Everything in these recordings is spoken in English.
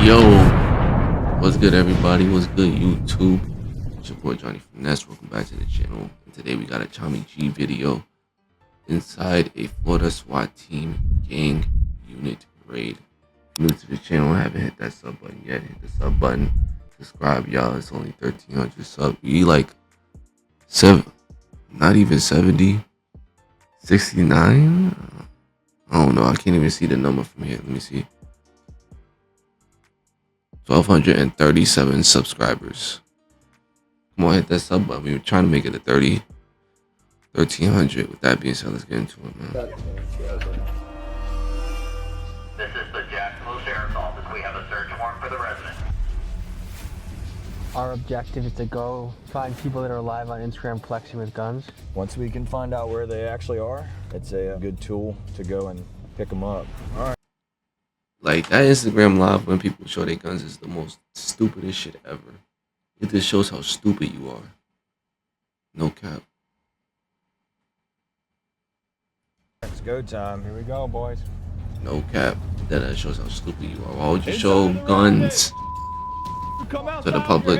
Yo, what's good, everybody? What's good, YouTube? It's your boy Johnny Finesse. Welcome back to the channel. And today we got a Tommy G video inside a Florida SWAT team gang unit raid. If you're new to the channel, haven't hit that sub button yet, hit the sub button. Subscribe, y'all. It's only 1,300 subs. We like not even 70, 69. I don't know. I can't even see the number from here. Let me see. 1,237 subscribers. Come on, hit that sub button. We were trying to make it a 1,300. With that being said, let's get into it, man. This is the Jacksonville Sheriff's Office. We have a search warrant for the resident. Our objective is to go find people that are alive on Instagram flexing with guns. Once we can find out where they actually are, it's a good tool to go and pick them up. All right. Like, that Instagram live when people show their guns is the most stupidest shit ever. It just shows how stupid you are. No cap. It's go time. Here we go, boys. No cap. That shows how stupid you are. Why would you show guns to the public?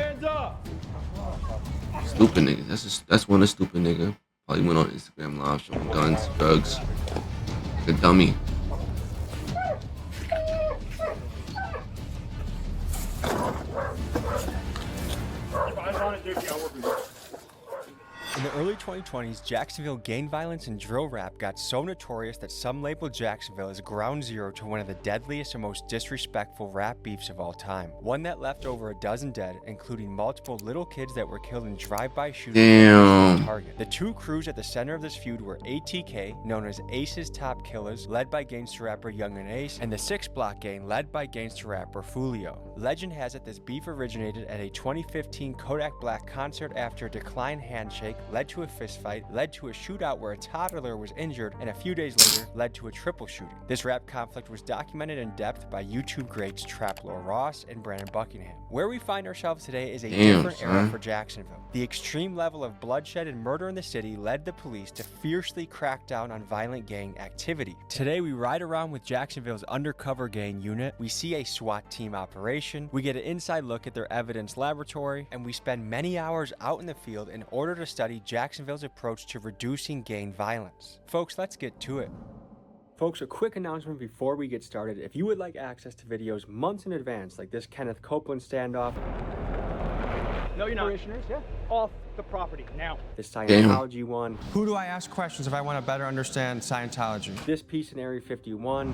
Stupid nigga. That's one stupid nigga. Probably went on Instagram live showing guns, drugs. Like a dummy. In the early 2020s, Jacksonville gang violence and drill rap got so notorious that some labeled Jacksonville as ground zero to one of the deadliest and most disrespectful rap beefs of all time. One that left over a dozen dead, including multiple little kids that were killed in drive-by shootings. Damn. Target. The two crews at the center of this feud were ATK, known as Ace's Top Killers, led by gangster rapper Young and Ace, and the 6 Block Gang, led by gangster rapper Fulio. Legend has it this beef originated at a 2015 Kodak Black concert after a declined handshake, led to a fistfight, led to a shootout where a toddler was injured, and a few days later led to a triple shooting. This rap conflict was documented in depth by YouTube greats Trap Lord Ross and Brandon Buckingham. Where we find ourselves today is a different era for Jacksonville. The extreme level of bloodshed and murder in the city led the police to fiercely crack down on violent gang activity. Today we ride around with Jacksonville's undercover gang unit, we see a SWAT team operation, we get an inside look at their evidence laboratory, and we spend many hours out in the field in order to study Jacksonville's approach to reducing gang violence. Folks, let's get to it. Folks, a quick announcement before we get started. If you would like access to videos months in advance, like this Kenneth Copeland standoff, no, you're not. Parishioners, yeah. Off the property now. this Scientology one, Who do I ask questions if I want to better understand Scientology? this piece in Area 51,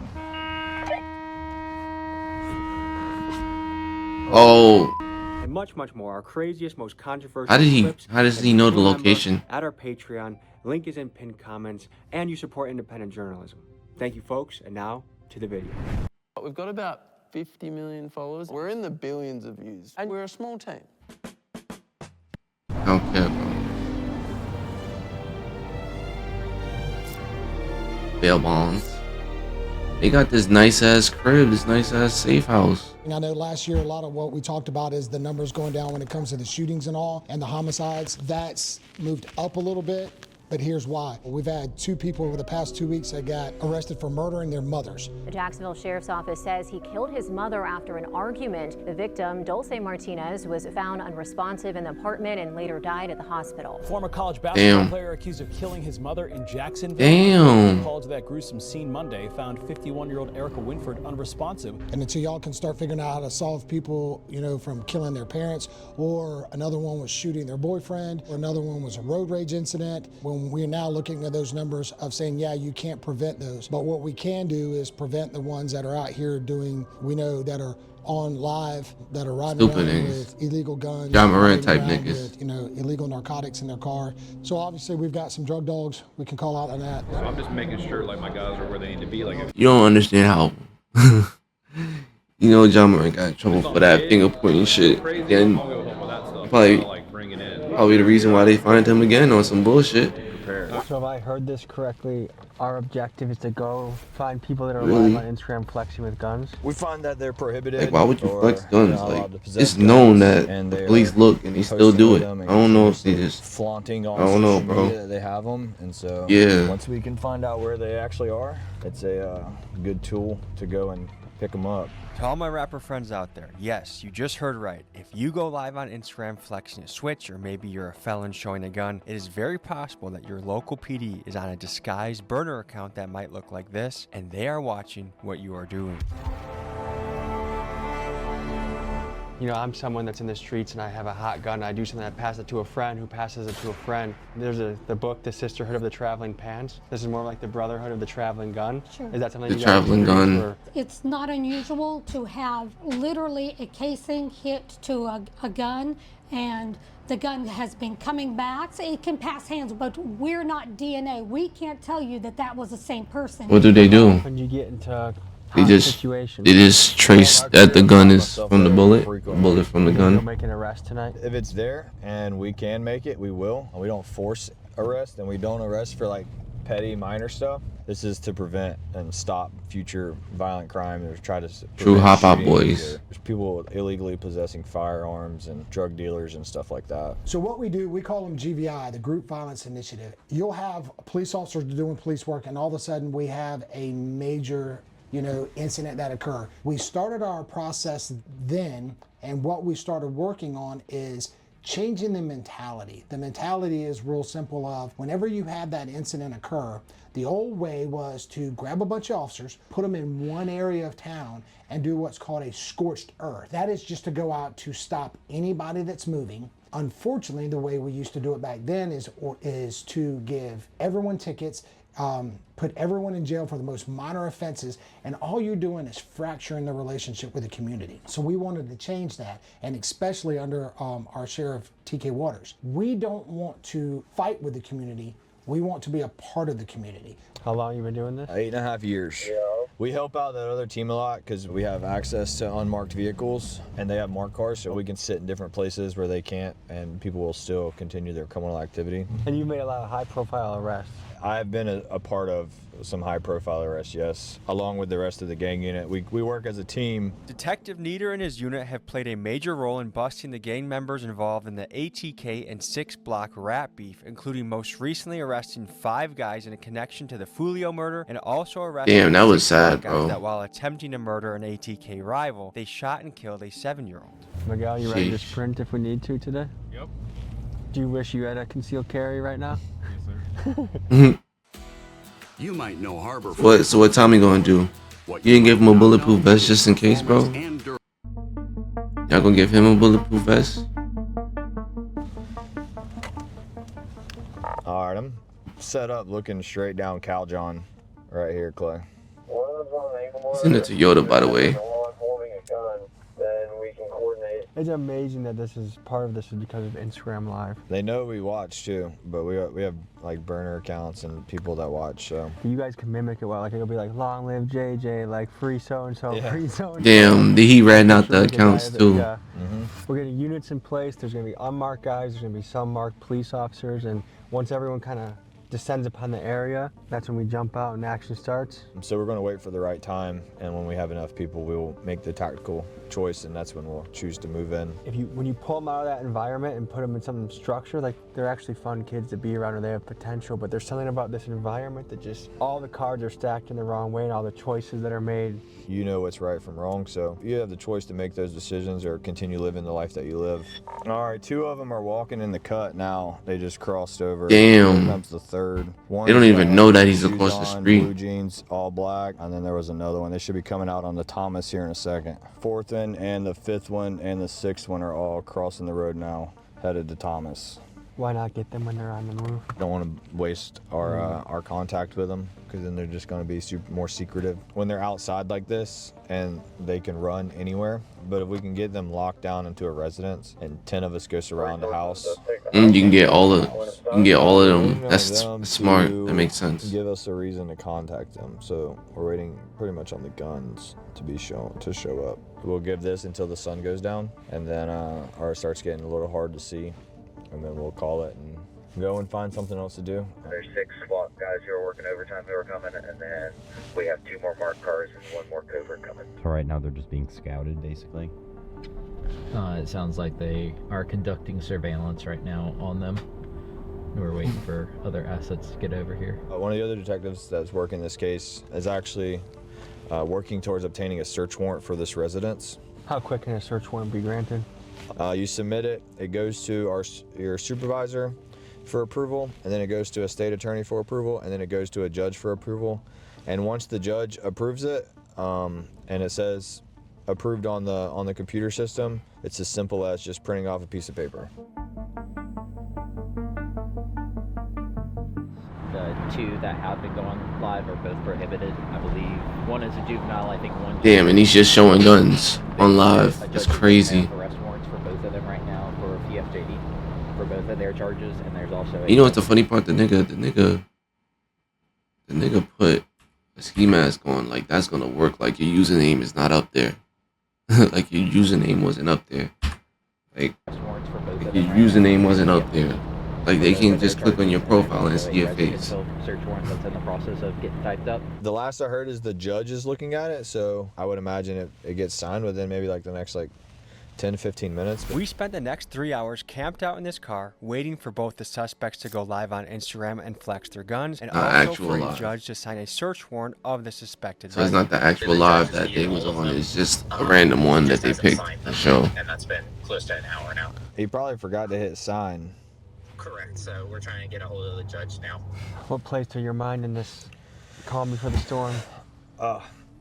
Oh. and much, much more. Our craziest, most controversial How does clips he know the remember location? At our Patreon, link is in pinned comments, and you support independent journalism. Thank you, folks, and now to the video. We've got about 50 million followers. We're in the billions of views, and we're a small team. Okay, bro. Bail bonds. They got this nice ass crib, this nice ass safe house. I know last year a lot of what we talked about is the numbers going down when it comes to the shootings and all, and the homicides. That's moved up a little bit, but here's why. We've had 2 people over the past 2 weeks that got arrested for murdering their mothers. The Jacksonville Sheriff's Office says he killed his mother after an argument. The victim, Dulce Martinez, was found unresponsive in the apartment and later died at the hospital. Former college basketball player accused of killing his mother in Jacksonville. Damn. Called to that gruesome scene Monday found 51-year-old Erica Winford unresponsive. And until y'all can start figuring out how to solve people, you know, from killing their parents, or another one was shooting their boyfriend, or another one was a road rage incident, when we're now looking at those numbers of saying, yeah, you can't prevent those. But what we can do is prevent the ones that are out here doing, we know that are on live, that are riding Stupid around niggas. with illegal guns, John Moran type riding around niggas. with, you know, illegal narcotics in their car. So obviously we've got some drug dogs we can call out on that. So I'm just making sure like my guys are where they need to be. Like if You don't understand how. You know, John Moran got in trouble for that finger pointing shit. Then I'll go home with that stuff. Probably- I'll, like bring it in. probably the reason why they find him again on some bullshit. So if I heard this correctly, our objective is to go find people that are Really? alive on Instagram flexing with guns. We find that they're prohibited. Like, why would you or flex they're guns? not Like, allowed to possess it's known guns, that and the they police are look and they still posting do with it. them I and don't know if they continuously just. flaunting on I don't know, social bro. media that they have them, and so Yeah. once we can find out where they actually are, it's a good tool to go and pick them up. To all my rapper friends out there, yes, you just heard right. If you go live on Instagram flexing a switch, or maybe you're a felon showing a gun, it is very possible that your local PD is on a disguised burner account that might look like this, and they are watching what you are doing. You know, I'm someone that's in the streets and I have a hot gun. I do something, I pass it to a friend who passes it to a friend. There's the book, The Sisterhood of the Traveling Pants. This is more like the Brotherhood of the Traveling Gun. Sure. Is that something The you guys traveling gun. or? It's not unusual to have literally a casing hit to a gun, and the gun has been coming back. So it can pass hands, but we're not DNA. We can't tell you that that was the same person. What do they do? When you get into They just trace that the gun is from the bullet from the gun. You'll make an arrest tonight? If it's there and we can make it, we will. We don't force arrest, and we don't arrest for like petty minor stuff. This is to prevent and stop future violent crime. There's try to True hop out boys. There's people illegally possessing firearms and drug dealers and stuff like that. So what we do, we call them GVI, the Group Violence Initiative. You'll have police officers doing police work, and all of a sudden we have a major incident that occur. We started our process then, and what we started working on is changing the mentality. The mentality is real simple of whenever you had that incident occur, the old way was to grab a bunch of officers, put them in one area of town, and do what's called a scorched earth. That is just to go out to stop anybody that's moving. Unfortunately, the way we used to do it back then is to give everyone tickets, put everyone in jail for the most minor offenses, and all you're doing is fracturing the relationship with the community. So we wanted to change that, and especially under our Sheriff TK Waters. We don't want to fight with the community. We want to be a part of the community. How long you been doing this? 8.5 years. Yeah. We help out that other team a lot because we have access to unmarked vehicles, and they have marked cars, so we can sit in different places where they can't, and people will still continue their criminal activity. And you made a lot of high-profile arrests. I've been a part of some high-profile arrests, yes, along with the rest of the gang unit. We work as a team. Detective Nieder and his unit have played a major role in busting the gang members involved in the ATK and 6 block rat beef, including most recently arresting 5 guys in a connection to the Fulio murder, and also arresting Damn, that was sad, guys bro. that while attempting to murder an ATK rival, they shot and killed a 7-year-old. Miguel, you ready to sprint if we need to today? Yep. Do you wish you had a concealed carry right now? Yes, sir. You might know Harbor. So what Tommy gonna do? You didn't give him a bulletproof vest just in case, bro? Y'all gonna give him a bulletproof vest? All right, I'm set up looking straight down Cal John right here, Clay. Send it to Yoda, by the way. It's amazing that this is part of this is because of Instagram Live. They know we watch too, but we have like burner accounts and people that watch. So you guys can mimic it well. Like it'll be like long live JJ, like free so and so, free so and so. Damn, he ran out the accounts too. Yeah. We're getting units in place. There's gonna be unmarked guys. There's gonna be some marked police officers, and once everyone kind of descends upon the area, that's when we jump out and action starts. So we're going to wait for the right time, and when we have enough people, we will make the tactical choice, and that's when we'll choose to move in. When you pull them out of that environment and put them in some structure, like they're actually fun kids to be around, and they have potential, but there's something about this environment that just, all the cards are stacked in the wrong way and all the choices that are made. You know what's right from wrong, so you have the choice to make those decisions or continue living the life that you live. All right, 2 of them are walking in the cut now. They just crossed over. Damn. Here comes the third. They don't even know that he's across the street. Blue jeans, all black, and then there was another one. They should be coming out on the Thomas here in a second. 4th one and the 5th one and the 6th one are all crossing the road now, headed to Thomas. Why not get them when they're on the move? Don't want to waste our contact with them, because then they're just going to be more secretive when they're outside like this, and they can run anywhere. But if we can get them locked down into a residence and 10 of us go surround the house, and you can get all of them. That's smart. That makes sense. Give us a reason to contact them. So we're waiting pretty much on the guns to show up. We'll give this until the sun goes down, and then or it starts getting a little hard to see, and then we'll call it and go and find something else to do. There's 6 SWAT guys who are working overtime who are coming, and then we have 2 more marked cars and 1 more covert coming. So right now they're just being scouted, basically? It sounds like they are conducting surveillance right now on them. We're waiting for other assets to get over here. One of the other detectives that's working this case is actually working towards obtaining a search warrant for this residence. How quick can a search warrant be granted? You submit it, it goes to your supervisor for approval, and then it goes to a state attorney for approval, and then it goes to a judge for approval. And once the judge approves it, and it says approved on the computer system, it's as simple as just printing off a piece of paper. The two that have been going live are both prohibited, I believe. One is a juvenile, I think one... Damn, and he's just showing guns on live. That's crazy. Arrest warrants for both of them right now for PFJD for both of their charges, and there's also... You know what's the funny part? The nigga put a ski mask on. Like, that's gonna work. Like, your username is not up there. Like, your username wasn't up there. Like your username wasn't up there. Like, they can just click on your profile and see your face. Search warrant that's in the process of getting typed up. The last I heard is the judge is looking at it, so I would imagine it gets signed within maybe like the next 10 to 15 minutes. We spent the next 3 hours camped out in this car, waiting for both the suspects to go live on Instagram and flex their guns, and also for a judge to sign a search warrant of the suspected. So it's not the actual live that they was on, it's just a random one that they picked to show. And that's been close to an hour now. He probably forgot to hit sign. Correct, so we're trying to get a hold of the judge now. What plays to your mind in this calm before the storm?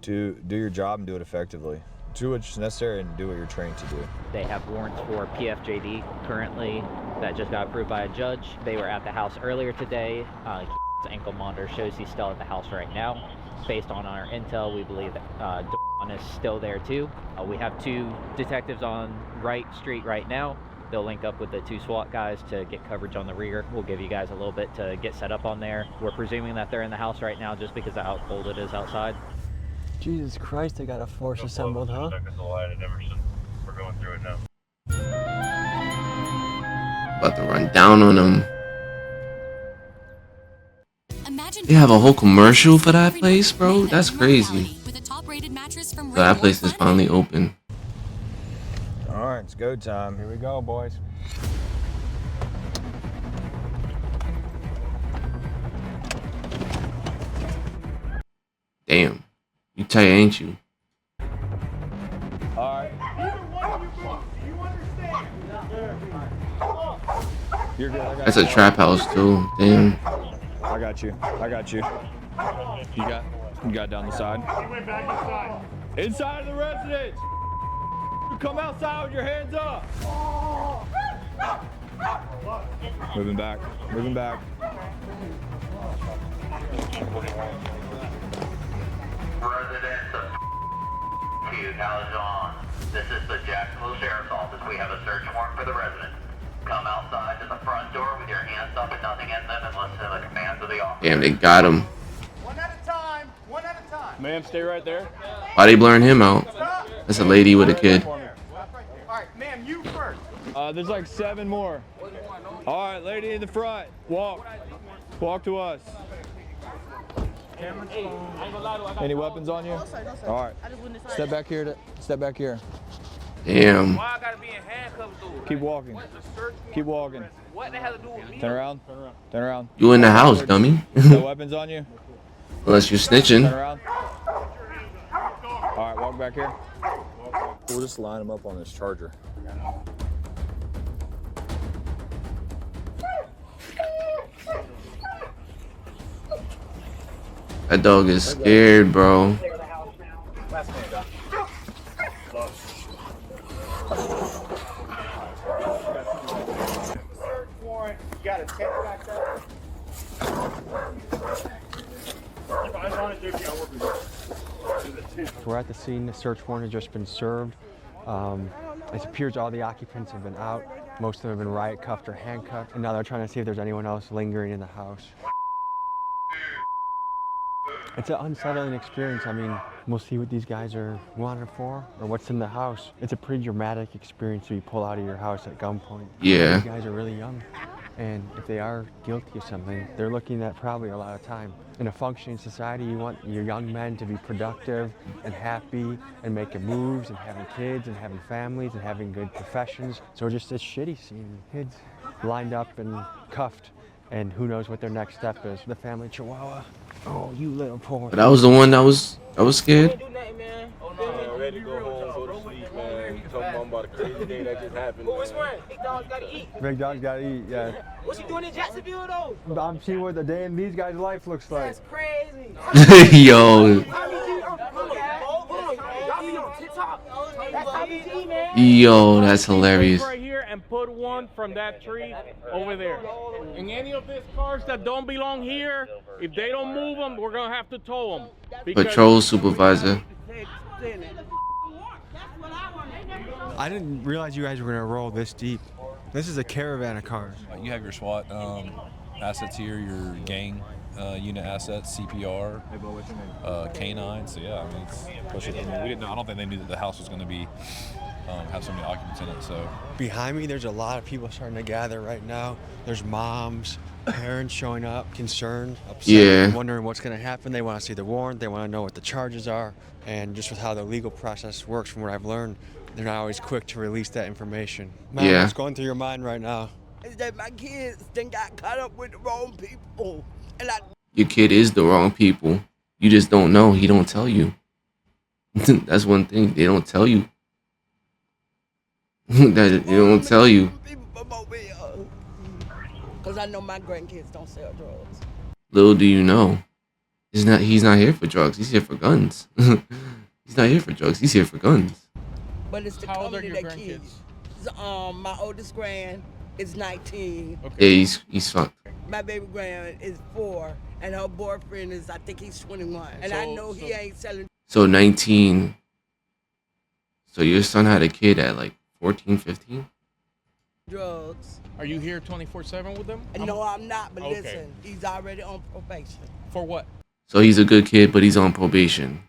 To do your job and do it effectively. Do what's necessary and do what you're trained to do. They have warrants for PFJD currently that just got approved by a judge. They were at the house earlier today. His ankle monitor shows he's still at the house right now. Based on our intel, we believe that Dawn is still there too. We have 2 detectives on Wright Street right now. They'll link up with the 2 SWAT guys to get coverage on the rear. We'll give you guys a little bit to get set up on there. We're presuming that they're in the house right now just because of how cold it is outside. Jesus Christ, they got a force assembled, huh? We're going through it now. About to run down on them. They have a whole commercial for that place, bro? That's crazy. So that place is finally open. Alright, it's go time. Here we go, boys. Damn. You tight, ain't you? Alright. You're good. That's a trap house too. Damn. I got you. You got down the side. Inside of the residence! You come outside with your hands up! Moving back. Residents of Calzone. This is the Jacksonville Sheriff's Office. We have a search warrant for the residents. Come outside to the front door with your hands up and nothing in them and listen to the commands of the officer. Damn, they got him. One at a time. Ma'am, stay right there. Why they blurring him out? That's a lady with a kid. All right, ma'am, you first. There's like 7 more. All right, lady in the front. Walk to us. Any weapons on you? All right. Step back here. Damn. Why I gotta be in handcuffs, dude? Keep walking. What the hell to do with me? Turn around. You in the house, dummy. No weapons on you? Unless you're snitching. Turn around. All right, walk back here. We'll just line them up on this charger. That dog is scared, bro. Got a tent back there. We're at the scene. The search warrant has just been served. It appears all the occupants have been out. Most of them have been riot cuffed or handcuffed, and now they're trying to see if there's anyone else lingering in the house. It's an unsettling experience. I mean, we'll see what these guys are wanted for or what's in the house. It's a pretty dramatic experience to be pulled out of your house at gunpoint. Yeah. These guys are really young. And if they are guilty of something, they're looking at probably a lot of time. In a functioning society, you want your young men to be productive and happy and making moves and having kids and having families and having good professions. So just it's shitty seeing kids lined up and cuffed, and who knows what their next step is. The family Chihuahua. Oh, you little poor. But I was the one that was scared. Ready to go home, go to sleep, man. Tell mom about a crazy day that just happened. Which one? Big dog's gotta eat. Big dog's gotta eat, yeah. What's he doing in Jacksonville though? I'm seeing what the day in these guys' life looks like. That's crazy. Yo. Yo, that's hilarious. Right here and put one from that tree over there. And any of these cars that don't belong here, if they don't move them, we're gonna have to tow them. Patrol supervisor. I didn't realize you guys were gonna roll this deep. This is a caravan of cars. You have your SWAT assets here, your gang unit assets, CPR, K9. So yeah, I mean, we didn't know. I don't think they knew that the house was going to be have so many occupants in it. So behind me, there's a lot of people starting to gather right now. There's moms, parents showing up, concerned, upset, wondering what's going to happen. They want to see the warrant. They want to know what the charges are, and just with how the legal process works, from what I've learned, they're not always quick to release that information. Mom, what's going through your mind right now? Is that my kids then got caught up with the wrong people. And Your kid is the wrong people. You just don't know. He don't tell you. That's one thing. They don't tell you. They don't tell you. Because I know my grandkids don't sell drugs. Little do you know. He's not here for drugs. He's here for guns. He's not here for drugs. He's here for guns. But it's the company that kids. My oldest grand is 19. Okay. Yeah, he's fucked. My baby grand is 4, and her boyfriend is, I think he's 21. And I know he ain't selling. So 19. So your son had a kid at like 14, 15? Drugs. Are you here 24/7 with them? No, I'm not, but listen, he's already on probation. For what? So he's a good kid, but he's on probation.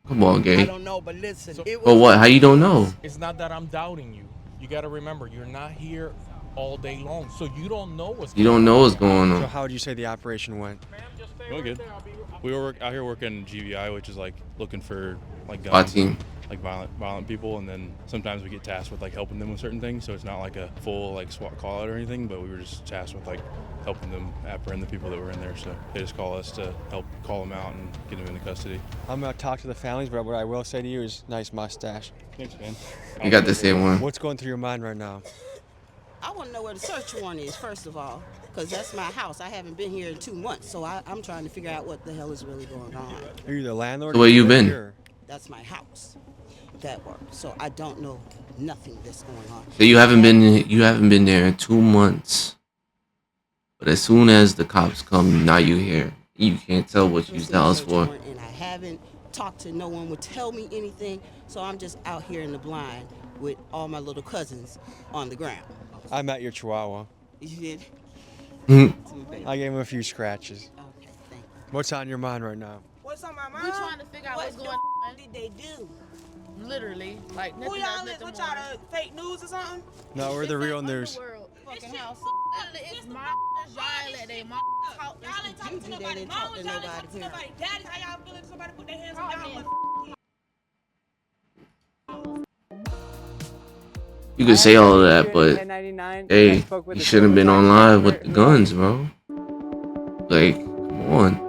Come on, Gay. I don't know, but listen. But what? How you don't know? It's not that I'm doubting you. You got to remember, you're not here all day long, so you don't know what's going on. You don't know what's going on. So how would you say the operation went? Really good. We were out here working GVI, which is like looking for like SWAT guns, team. like violent people, and then sometimes we get tasked with like helping them with certain things. So it's not like a full like SWAT call out or anything, but we were just tasked with like helping them apprehend the people that were in there. So they just call us to help call them out and get them into custody. I'm gonna talk to the families, but what I will say to you is nice mustache. Thanks, man. You got the same one. What's going through your mind right now? I want to know where the search warrant is, first of all, because that's my house. I haven't been here in 2 months, so I'm trying to figure out what the hell is really going on. Are you the landlord? So where you been? Here? That's my house. That work. So I don't know nothing that's going on. So you haven't been there in 2 months. But as soon as the cops come, now you here. You can't tell what you use the house for. And I haven't talked to no one would tell me anything, so I'm just out here in the blind with all my little cousins on the ground. I met your chihuahua. You did? I gave him a few scratches. Okay, thank you. What's on your mind right now? What's on my mind? We trying to figure out what's going on. What did they do? Literally, like Who y'all is? What y'all, the fake news or something? No, we're the real news. Fucking house. It's my y'all let they mom talk. Y'all ain't talking to nobody. Mom was y'all ain't talking to nobody. Daddy, how y'all feeling? Somebody put their hands on y'all. You could say all of that, but hey, you shouldn't have been on live with the guns, bro. Like, come on.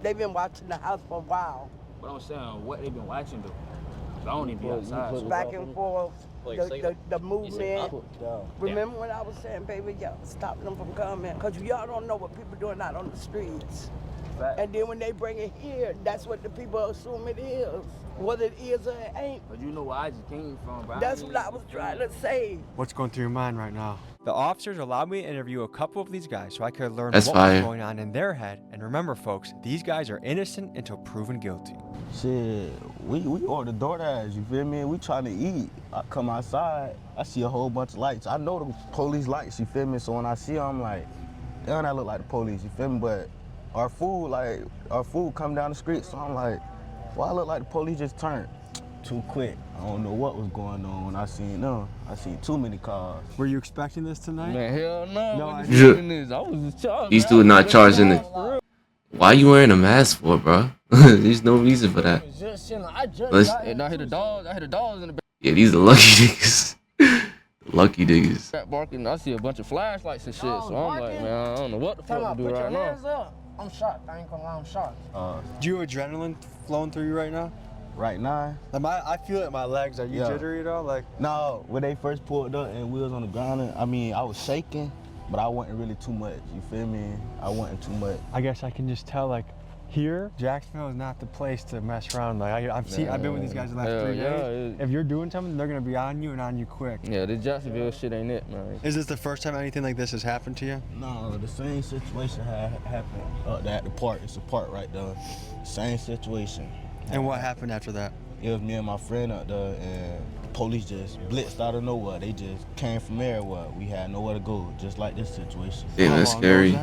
They've been watching the house for a while. But I'm saying, what they've been watching though. I don't even be outside. Back and forth, the movement. Remember when I was saying, baby, y'all stop them from coming? Because y'all don't know what people doing out on the streets. And then when they bring it here, that's what the people assume it is. Whether it is or it ain't. But you know where I just came from, bro. That's what I was trying to say. What's going through your mind right now? The officers allowed me to interview a couple of these guys so I could learn That's what fire. was going on in their head. And remember, folks, these guys are innocent until proven guilty. Shit, we order DoorDash, you feel me? We trying to eat. I come outside, I see a whole bunch of lights. I know the police lights, you feel me? So when I see them, I'm like, damn, that look like the police, you feel me? But our food come down the street, so I'm like, why I look like the police just turned? Too quick. I don't know what was going on when I seen them. I seen too many cars. Were you expecting this tonight? Man, hell no. No, I didn't. I was just charged. These two not charging the. Why you wearing a mask for, bro? There's no reason for that. Just chilling. I just Let's- got and I hear the dogs. I hear the dogs in the back. Yeah, these are lucky niggas. Lucky niggas. Barking. I see a bunch of flashlights and shit. So I'm like, man, I don't know what the fuck to do right now. I'm shocked. I ain't gonna lie, I'm shocked. Do you have adrenaline flowing through you right now? Right now? I feel it in my legs. Are you jittery at all? Like, no, when they first pulled up and we was on the ground, I mean, I was shaking, but I wasn't really too much. You feel me? I wasn't too much. I guess I can just tell, like, here, Jacksonville is not the place to mess around. Like I've been with these guys the last 3 days. If you're doing something, they're gonna be on you and on you quick. Yeah, the Jacksonville shit ain't it, man. Is this the first time anything like this has happened to you? No, the same situation happened at the park. It's a park right there. Same situation. And what happened after that? It was me and my friend up there, and police just blitzed out of nowhere. They just came from everywhere. We had nowhere to go, just like this situation. Damn, that's scary.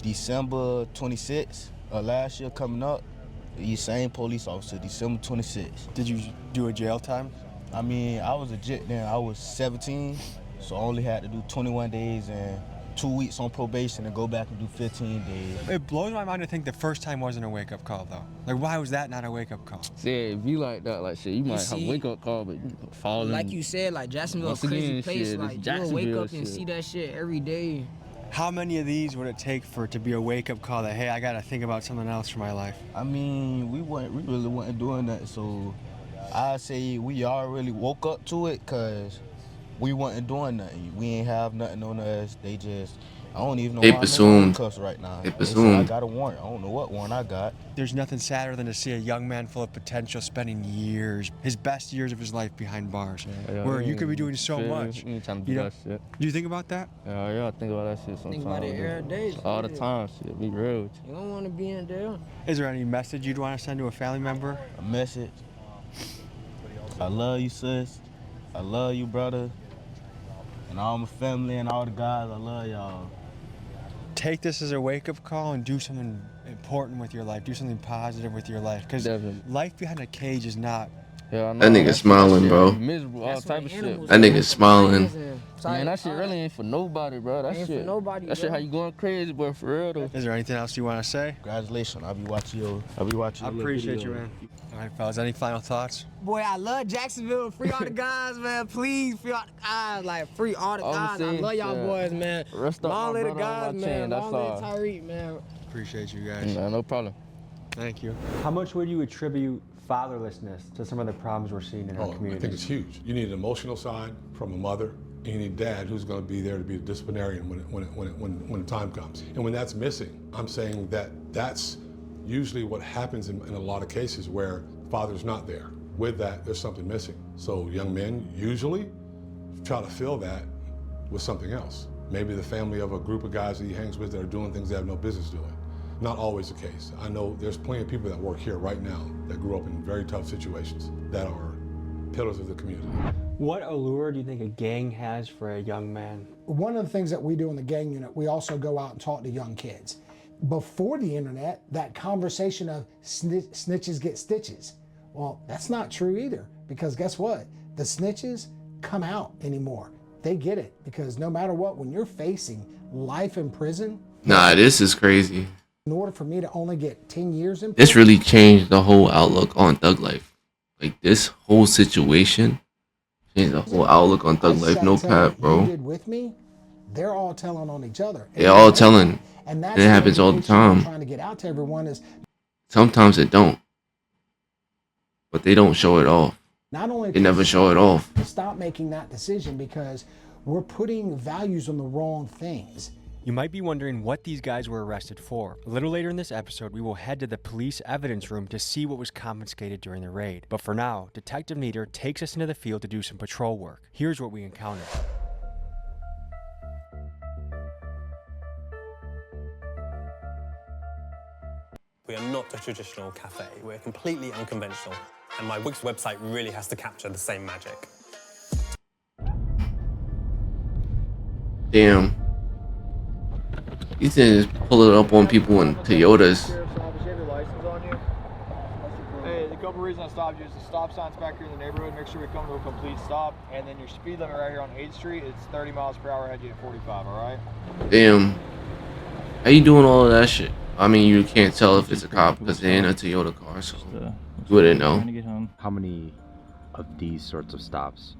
December 26th. Last year coming up, the same police officer, December 26th. Did you do a jail time? I mean, I was a jit then. I was 17, so I only had to do 21 days and 2 weeks on probation and go back and do 15 days. It blows my mind to think the first time wasn't a wake-up call, though. Like, why was that not a wake-up call? See, if you like that, like shit, you might have a wake-up call, but you fall in. Like you said, like Jacksonville, a crazy place. Shit, like you'll wake up and see that shit every day. How many of these would it take for it to be a wake-up call that, hey, I gotta think about something else for my life? I mean, we really wasn't doing that, so I say we already woke up to it, cause we wasn't doing nothing. We ain't have nothing on us. They just, I don't even know They why presumed. I'm cuffs right now. They They presumed. said I got a warrant. I don't know what warrant I got. There's nothing sadder than to see a young man full of potential spending years, his best years of his life behind bars, where you could be doing so much. You trying to do You know? that shit. Do you think about that? Yeah, I think about that shit sometimes. Think about it every day. All the time, shit. Be real with you. You don't want to be in jail. Is there any message you'd want to send to a family member? A message. I love you, sis. I love you, brother. And all my family and all the guys, I love y'all. Take this as a wake-up call and do something important with your life. Do something positive with your life. Because life behind a cage is not... Yeah, I know. That nigga smiling, bro. Miserable, all type of shit. That nigga smiling. Man, that shit really ain't for nobody, bro. That Ain't shit. for nobody, That shit bro. how you going crazy, boy, for real though. Is there anything else you want to say? Congratulations. I'll be watching your I little appreciate you, video. man. All right, fellas, any final thoughts? Boy, I love Jacksonville. Free all the guys, man. Please, free all the guys. Like, free all the guys. I love y'all boys, man. Rest up, Long my live the brother, on guys, my man. chain, that's Long live all. Tyreek, man. Appreciate you guys. Nah, no problem. Thank you. How much would you attribute fatherlessness to some of the problems we're seeing in our I community? think it's huge. You need an emotional side from a mother, and you need dad who's going to be there to be a disciplinarian when the time comes. And when that's missing, I'm saying that that's usually what happens in a lot of cases where father's not there. With that, there's something missing. So young men usually try to fill that with something else. Maybe the family of a group of guys that he hangs with that are doing things they have no business doing. Not always the case. I know there's plenty of people that work here right now that grew up in very tough situations that are pillars of the community. What allure do you think a gang has for a young man? One of the things that we do in the gang unit, we also go out and talk to young kids. Before the internet, that conversation of snitches get stitches. Well, that's not true either, because guess what? The snitches come out anymore. They get it, because no matter what, when you're facing life in prison. Nah, this is crazy. In order for me to only get 10 years in prison. This really changed the whole outlook on thug life. Like, this whole situation changed the whole outlook on thug life. No cap, bro. You did with me, they're all telling on each other. They're all telling. And that's it happens all the time. Trying to get out to everyone is sometimes it don't. But they don't show it off. not only They never show it off. stop making that decision because we're putting values on the wrong things. You might be wondering what these guys were arrested for. A little later in this episode, we will head to the police evidence room to see what was confiscated during the raid. But for now, Detective Nieder takes us into the field to do some patrol work. Here's what we encountered. We are not a traditional cafe. We're completely unconventional, and my Wix website really has to capture the same magic. Damn. These things pull it up on people in Toyotas. Hey, the couple reasons I stopped you is the stop sign's back here in the neighborhood. Make sure we come to a complete stop. And then your speed limit right here on 8th Street, it's 30 miles per hour. I had you at 45, all right? Damn. How you doing all of that shit? I mean, you can't tell if it's a cop because they're in a Toyota car, so you wouldn't know. How many of these sorts of stops,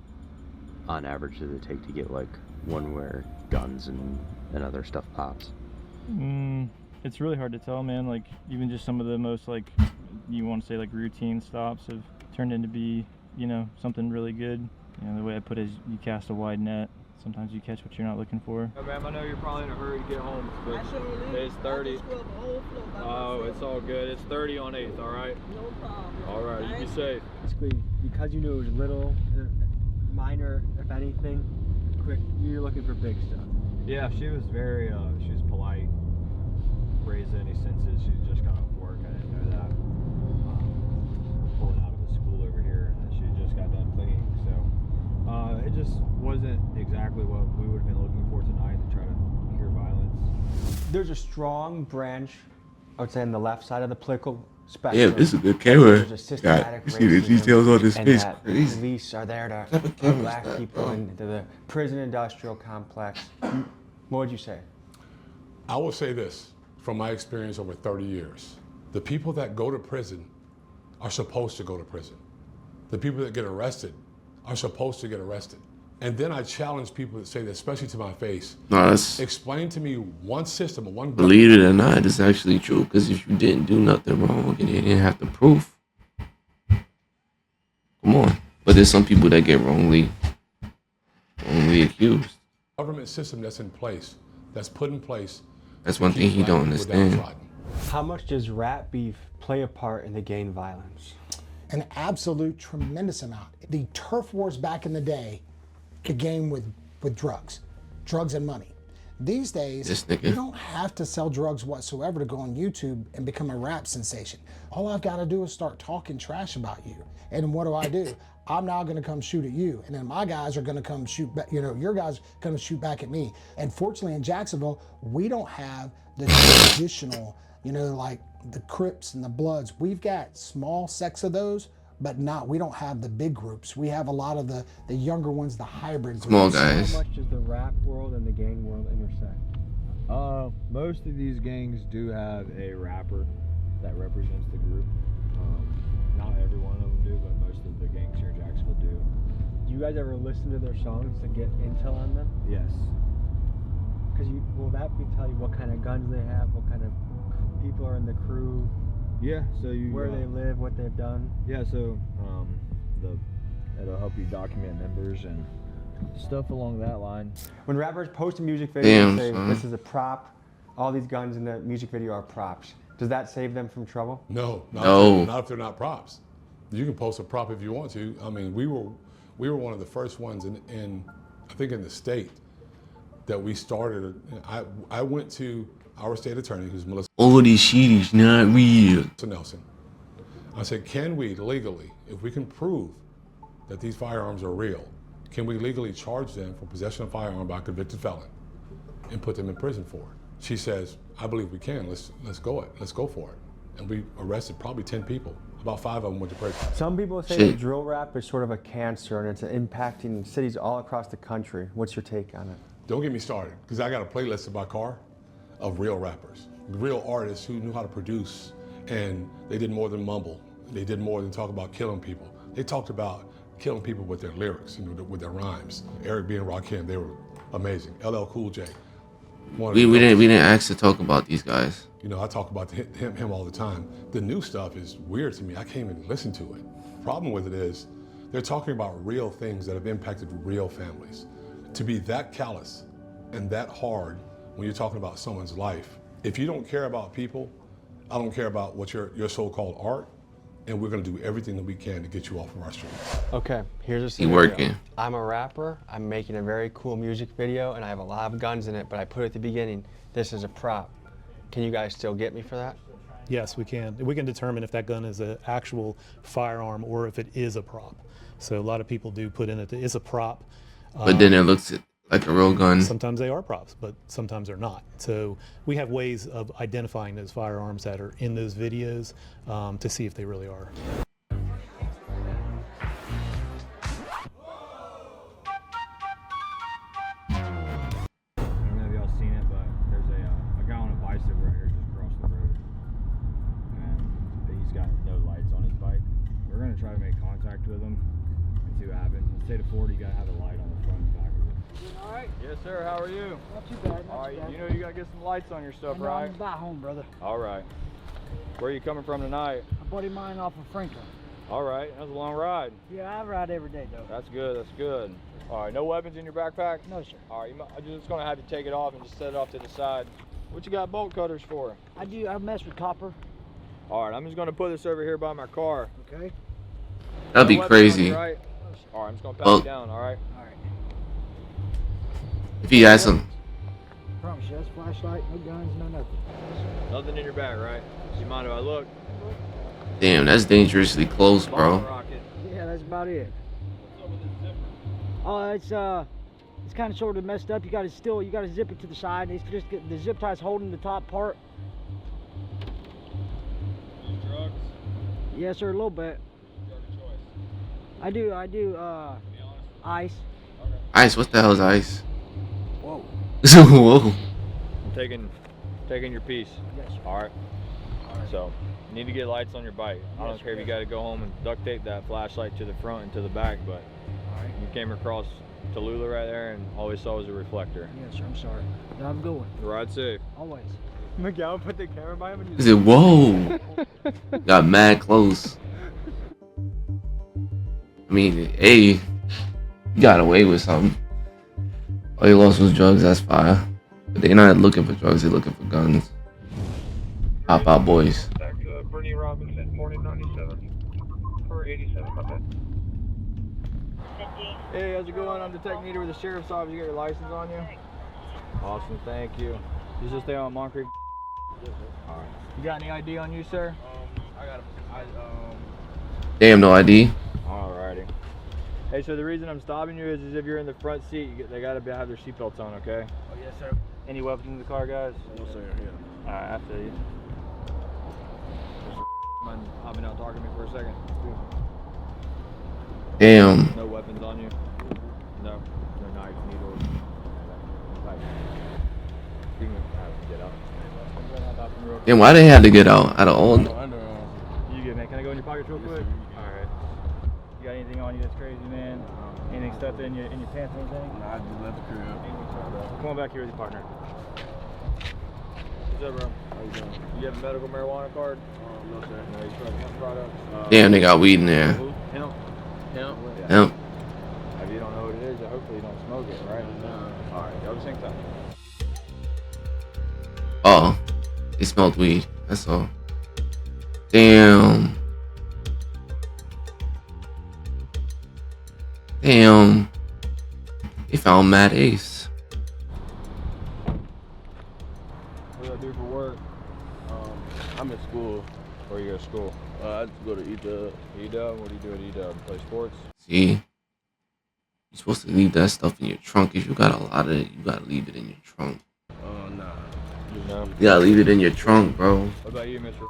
on average, does it take to get like one where guns and other stuff pops? It's really hard to tell, man. Like even just some of the most like you want to say like routine stops have turned into be, you know, something really good. You know, the way I put it is you cast a wide net. Sometimes you catch what you're not looking for. Yeah, ma'am, I know you're probably in a hurry to get home, but it's 30. Oh, it's all good. It's 30 on 8th, all right? No problem. All right, you be safe. Basically, because you knew it was little, minor, if anything, quick, you're looking for big stuff. Yeah, she was very, she was polite, raised any senses. She just got off work. I didn't know that. Pulling out of a school over here, and she just got done cleaning, so. It just wasn't exactly what we would have been looking for tonight to try to cure violence. There's a strong branch, I would say, on the left side of the political spectrum. Yeah, this is a good camera. There's a systematic God, see the racism, details on this and face. that Crazy. police are there to put black people into the prison industrial complex. What would you say? I will say this, from my experience over 30 years. The people that go to prison are supposed to go to prison. The people that get arrested are supposed to get arrested. And then I challenge people that say that, especially to my face. No, that's, explain to me one system or one. Believe it or not, it's actually true. Because if you didn't do nothing wrong and you didn't have the proof, come on. But there's some people that get wrongly accused. Government system that's in place, that's put in place. That's one thing he don't understand. How much does rat beef play a part in the gang violence? An absolute tremendous amount. The turf wars back in the day began with drugs and money. These days, you don't have to sell drugs whatsoever to go on YouTube and become a rap sensation. All I've got to do is start talking trash about you. And what do? I'm now going to come shoot at you, and then my guys are going to come shoot back, you know, your guys are going to shoot back at me. And fortunately in Jacksonville, we don't have the traditional, you know, like the Crips and the Bloods. We've got small sects of those, but we don't have the big groups. We have a lot of the younger ones, the hybrids. Small guys. How much does the rap world and the gang world intersect? Most of these gangs do have a rapper that represents the group. Not every one of them do, but most of the gangs here in Jacksonville do. Do you guys ever listen to their songs to get intel on them? Yes. Because will that tell you what kind of guns they have, what kind of people are in the crew? Yeah, so where they live, what they've done. Yeah, so it'll help you document members and stuff along that line. When rappers post a music video and say this is a prop, all these guns in the music video are props, does that save them from trouble? No, not if they're not props. You can post a prop if you want to. I mean, we were one of the first ones in I think in the state that we started. I went to our state attorney, who's Melissa. All this shit is not real. Nelson. I said, can we legally, if we can prove that these firearms are real, can we legally charge them for possession of a firearm by a convicted felon and put them in prison for it? She says, I believe we can. Let's go for it. And we arrested probably 10 people. About 5 of them went to prison. Some people say that drill rap is sort of a cancer and it's impacting cities all across the country. What's your take on it? Don't get me started, because I got a playlist in my car of real rappers, real artists who knew how to produce, and they did more than mumble. They did more than talk about killing people. They talked about killing people with their lyrics and with their rhymes. Eric B. and Rakim, they were amazing. LL Cool J. We didn't ask to talk about these guys. You know, I talk about him all the time. The new stuff is weird to me. I can't even listen to it. Problem with it is, they're talking about real things that have impacted real families. To be that callous and that hard when you're talking about someone's life, if you don't care about people, I don't care about what your so-called art, and we're gonna do everything that we can to get you off of our streets. Okay, here's a scenario. Working. I'm a rapper, I'm making a very cool music video, and I have a lot of guns in it, but I put at the beginning, this is a prop. Can you guys still get me for that? Yes, we can. We can determine if that gun is an actual firearm or if it is a prop. So a lot of people do put in it that it's a prop. But then it looks like a real gun. Sometimes they are props, but sometimes they're not. So we have ways of identifying those firearms that are in those videos to see if they really are. I don't know if y'all seen it, but there's a guy on a bicycle right here just across the road. try to make contact with them and see what happens. In the state of Florida, you gotta have a light on the front and back of it. All right. Yes, sir. How are you? Not too bad. All right. You know you gotta get some lights on your stuff, right? I'm about home, brother. All right. Where are you coming from tonight? A buddy of mine off of Franklin. All right. That's a long ride. Yeah, I ride every day, though. That's good. That's good. All right. No weapons in your backpack? No, sir. All right. I'm just gonna have you take it off and just set it off to the side. What you got bolt cutters for? I mess with copper. All right. I'm just gonna put this over here by my car. Okay. That'd be crazy. Right? All right. I'm just gonna pat Well, you down. All right. All right. If he has some, Promise you, that's flashlight, no guns, no nothing. Nothing in your bag, right? Do you mind if I look? damn, that's dangerously close, bro. Rocket. Yeah, that's about it. Oh, it's kind of sort of messed up. You got to zip it to the side. It's just the zip tie's holding the top part. Drugs? Yes, sir, a little bit. Drug of choice. I do. Ice. Okay. Ice, what the hell is ice? Whoa. Whoa. I'm taking your piece. Yes, sir. All right. So, you need to get lights on your bike. I don't care if you got to go home and duct tape that flashlight to the front and to the back, but you came across Tallulah right there and all we saw was a reflector. Yes, sir, I'm sorry. No, I'm going. Ride safe. Always. McGowan put the camera by him and He said, whoa. Got mad close. I mean, hey, you got away with something. All you lost was drugs, that's fire. But they're not looking for drugs, they're looking for guns. Hop out, boys. Back to Brittany Robinson, 4097. Or 87, my bad. Hey, how's it going? I'm Detective Neater with the Sheriff's Office. You got your license on you? Awesome, thank you. You just stay on Moncrief? Yes, sir. All right. You got any ID on you, sir? Damn, no ID. Alrighty. Hey, so the reason I'm stopping you is if you're in the front seat, they gotta have their seatbelts on, okay? Oh, yes, sir. Any weapons in the car, guys? No, sir. Yeah. Alright, I feel you. Mind hopping out talking to me for a second? Damn. No weapons on you? No. No knife, needles. Like, you can get out. Damn, why they had to get out of all? You good, man? Can I go in your pockets real quick? Alright. You got anything on you that's crazy, man? Anything stuffed in your pants or anything? Nah, I just left the crib. Come on back here with your partner. What's up, bro? How you doing? You have a medical marijuana card? No, sir. No, you smoke hemp products? Damn, they got weed in there. Hemp? Hemp? Yeah. Hemp. If you don't know what it is, hopefully you don't smoke it, right? No. Alright, y'all just hang tight. Oh, they smelled weed. That's all. Damn. Damn. They found Mad Ace. What do I do for work? I'm in school. Where you go to school? I just go to E-Dub. E-Dub? What do you do at E-Dub? Play sports? See? You're supposed to leave that stuff in your trunk. If you got a lot of it, you gotta leave it in your trunk. Nah. No. You gotta leave it in your trunk, bro. What about you, Mr.?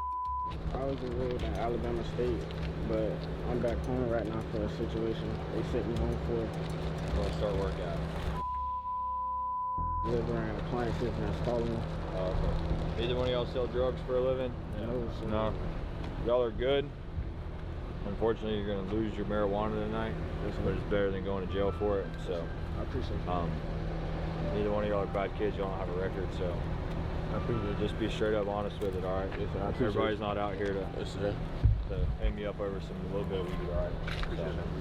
I was enrolled in Alabama State, but I'm back home right now for a situation they sent me home for. Where I start work at? Delivering appliances and installing them. Oh, okay. Either one of y'all sell drugs for a living? No, sir. No. Y'all are good. Unfortunately, you're gonna lose your marijuana tonight, but it's better than going to jail for it. So I appreciate that. Neither one of y'all are bad kids. Y'all don't have a record, so I appreciate it. Just be straight up honest with it. All right. Yes, sir. I appreciate Everybody's it. not out here to hang me up over a little bit of weed. All right.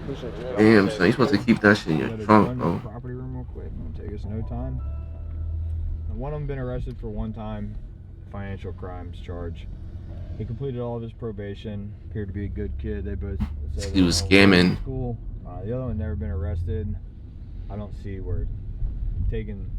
Appreciate it. Damn, so you're supposed to keep that shit in your trunk, bro. Property room real quick. It'll take us no time. And one of them been arrested for one-time financial crimes charge. He completed all of his probation. Appeared to be a good kid. They both said He was scamming. School. The other one never been arrested. I don't see where taking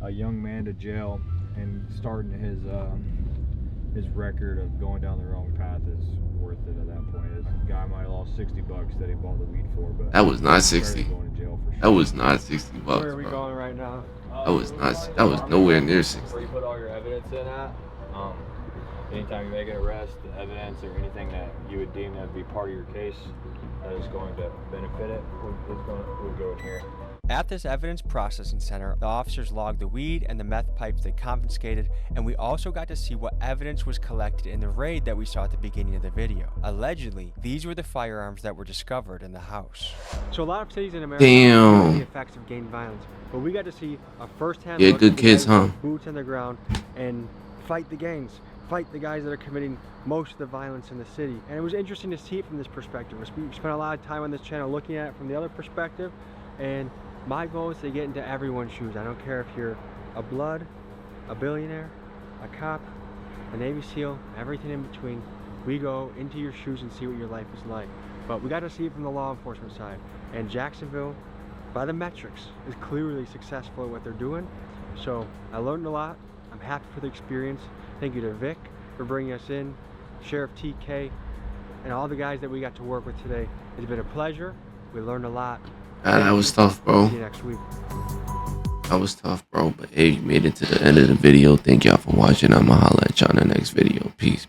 a young man to jail and starting his record of going down the wrong path is worth it at that point. This guy might have lost $60 that he bought the weed for, but That was not 60. going to jail for sure. That was not $60 bucks, Where are we bro. going right now? That was not. That was nowhere near 60. Where you put all your evidence in at. Anytime you make an arrest, the evidence or anything that you would deem that would be part of your case that is going to benefit it would go in here. At this evidence processing center, the officers logged the weed and the meth pipes they confiscated, and we also got to see what evidence was collected in the raid that we saw at the beginning of the video. Allegedly, these were the firearms that were discovered in the house. So a lot of cities in America Damn. see the effects of gang violence, but we got to see a first-hand Yeah, look good at the kids, guys with huh? boots on the ground and fight the gangs, fight the guys that are committing most of the violence in the city. And it was interesting to see it from this perspective. We spent a lot of time on this channel looking at it from the other perspective, and my goal is to get into everyone's shoes. I don't care if you're a blood, a billionaire, a cop, a Navy SEAL, everything in between. We go into your shoes and see what your life is like. But we got to see it from the law enforcement side. And Jacksonville, by the metrics, is clearly successful at what they're doing. So I learned a lot. I'm happy for the experience. Thank you to Vic for bringing us in, Sheriff TK, and all the guys that we got to work with today. It's been a pleasure. We learned a lot. That was tough, bro. See you next week. That was tough, bro. But hey, you made it to the end of the video. Thank y'all for watching. I'ma holla at y'all in the next video. Peace.